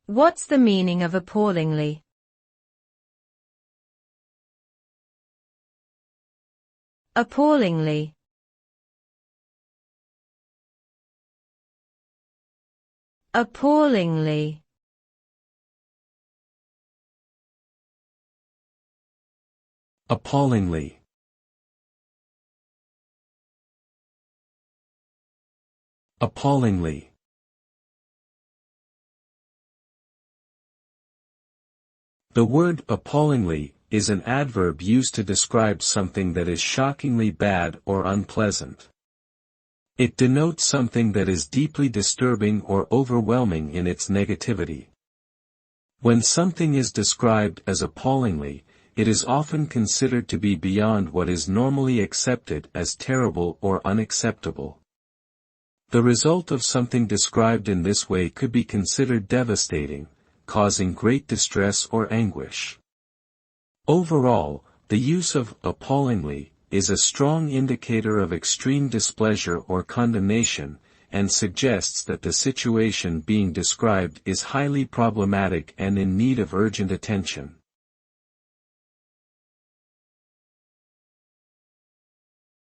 What's the meaning of appallingly? Appallingly. Appallingly. Appallingly. Appallingly. The word appallingly is an adverb used to describe something that is shockingly bad or unpleasant. It denotes something that is deeply disturbing or overwhelming in its negativity. When something is described as appallingly, it is often considered to be beyond what is normally accepted as terrible or unacceptable. The result of something described in this way could be considered devastating, causing great distress or anguish. Overall, the use of appallingly is a strong indicator of extreme displeasure or condemnation, and suggests that the situation being described is highly problematic and in need of urgent attention.